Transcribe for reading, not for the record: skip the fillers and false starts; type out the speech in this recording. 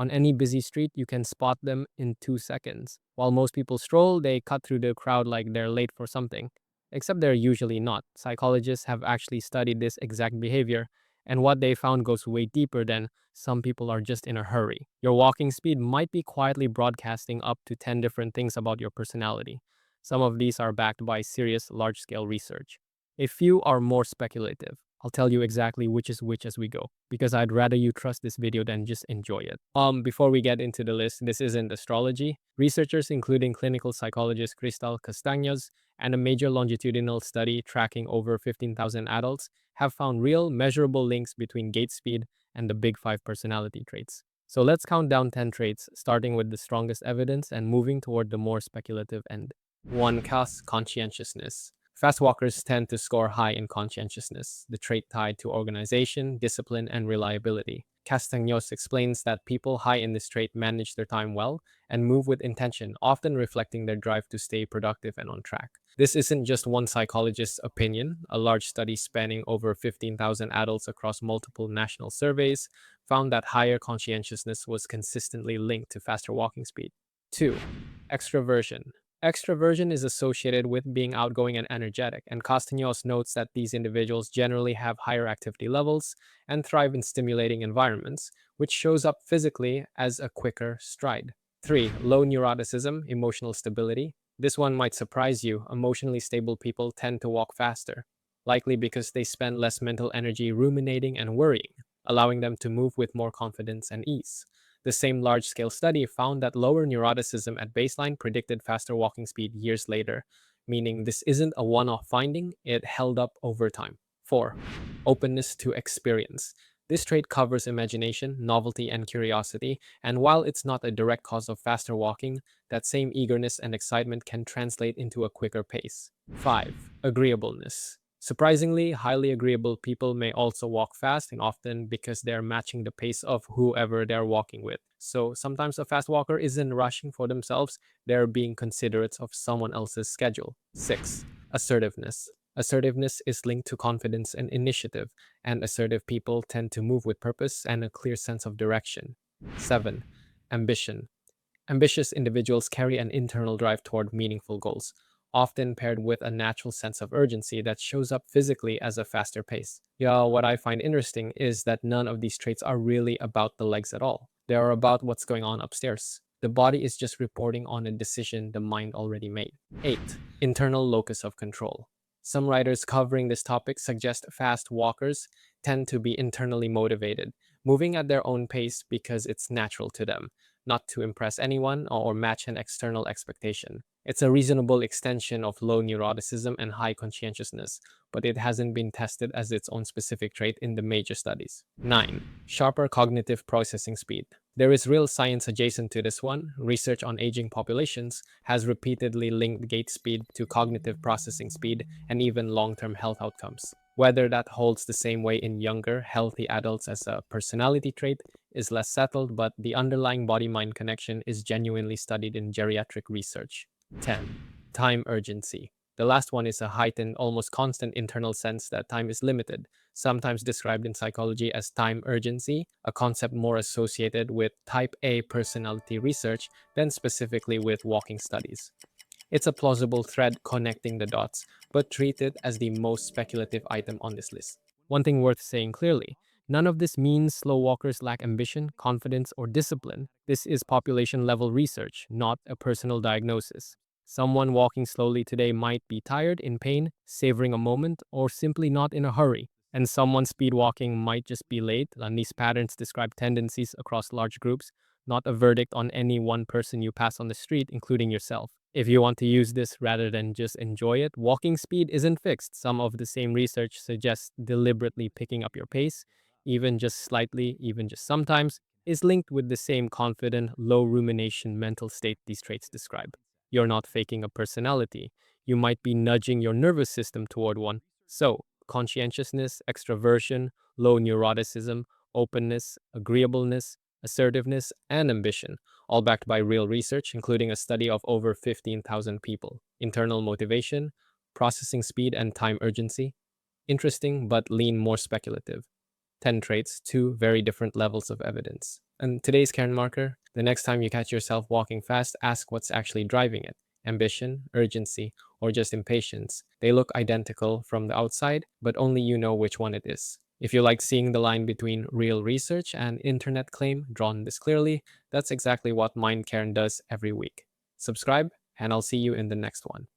On any busy street, you can spot them in 2 seconds. While most people stroll, they cut through the crowd like they're late for something. Except they're usually not. Psychologists have actually studied this exact behavior, and what they found goes way deeper than some people are just in a hurry. Your walking speed might be quietly broadcasting up to 10 different things about your personality. Some of these are backed by serious, large scale research. A few are more speculative. I'll tell you exactly which is which as we go, because I'd rather you trust this video than just enjoy it. Before we get into the list, this isn't astrology. Researchers, including clinical psychologist Cristal Castaños and a major longitudinal study tracking over 15,000 adults, have found real, measurable links between gait speed and the big five personality traits. So let's count down 10 traits, starting with the strongest evidence and moving toward the more speculative end. 1. Conscientiousness. Fast walkers tend to score high in conscientiousness, the trait tied to organization, discipline, and reliability. Castaños explains that people high in this trait manage their time well and move with intention, often reflecting their drive to stay productive and on track. This isn't just one psychologist's opinion. A large study spanning over 15,000 adults across multiple national surveys found that higher conscientiousness was consistently linked to faster walking speed. 2. Extraversion. Extraversion is associated with being outgoing and energetic, and Castaños notes that these individuals generally have higher activity levels and thrive in stimulating environments, which shows up physically as a quicker stride. 3. Low neuroticism, emotional stability. This one might surprise you. Emotionally stable people tend to walk faster, likely because they spend less mental energy ruminating and worrying, allowing them to move with more confidence and ease. The same large-scale study found that lower neuroticism at baseline predicted faster walking speed years later, meaning this isn't a one-off finding, it held up over time. 4. Openness to experience. This trait covers imagination, novelty, and curiosity, and while it's not a direct cause of faster walking, that same eagerness and excitement can translate into a quicker pace. 5. Agreeableness. Surprisingly, highly agreeable people may also walk fast, and often because they're matching the pace of whoever they're walking with. So sometimes a fast walker isn't rushing for themselves, they're being considerate of someone else's schedule. 6. Assertiveness. Assertiveness is linked to confidence and initiative, and assertive people tend to move with purpose and a clear sense of direction. 7. Ambition. Ambitious individuals carry an internal drive toward meaningful goals, often paired with a natural sense of urgency that shows up physically as a faster pace. Yeah, what I find interesting is that none of these traits are really about the legs at all. They are about what's going on upstairs. The body is just reporting on a decision the mind already made. 8. Internal locus of control. Some writers covering this topic suggest fast walkers tend to be internally motivated, moving at their own pace because it's natural to them, not to impress anyone or match an external expectation. It's a reasonable extension of low neuroticism and high conscientiousness, but it hasn't been tested as its own specific trait in the major studies. 9. Sharper cognitive processing speed. There is real science adjacent to this one. Research on aging populations has repeatedly linked gait speed to cognitive processing speed and even long-term health outcomes. Whether that holds the same way in younger, healthy adults as a personality trait is less settled, but the underlying body-mind connection is genuinely studied in geriatric research. 10. Time urgency. The last one is a heightened, almost constant internal sense that time is limited, sometimes described in psychology as time urgency, a concept more associated with type A personality research than specifically with walking studies. It's a plausible thread connecting the dots, but treated as the most speculative item on this list. One thing worth saying clearly, none of this means slow walkers lack ambition, confidence, or discipline. This is population-level research, not a personal diagnosis. Someone walking slowly today might be tired, in pain, savoring a moment, or simply not in a hurry. And someone speed walking might just be late, and these patterns describe tendencies across large groups, not a verdict on any one person you pass on the street, including yourself. If you want to use this rather than just enjoy it, walking speed isn't fixed. Some of the same research suggests deliberately picking up your pace, even just slightly, even just sometimes, is linked with the same confident, low rumination mental state these traits describe. You're not faking a personality. You might be nudging your nervous system toward one. So, conscientiousness, extraversion, low neuroticism, openness, agreeableness, assertiveness, and ambition, all backed by real research, including a study of over 15,000 people. Internal motivation, processing speed, and time urgency. Interesting, but lean more speculative. 10 traits, two very different levels of evidence. And today's Karen marker, the next time you catch yourself walking fast, ask what's actually driving it: ambition, urgency, or just impatience. They look identical from the outside, but only you know which one it is. If you like seeing the line between real research and internet claim drawn this clearly, that's exactly what MindCairn does every week. Subscribe, and I'll see you in the next one.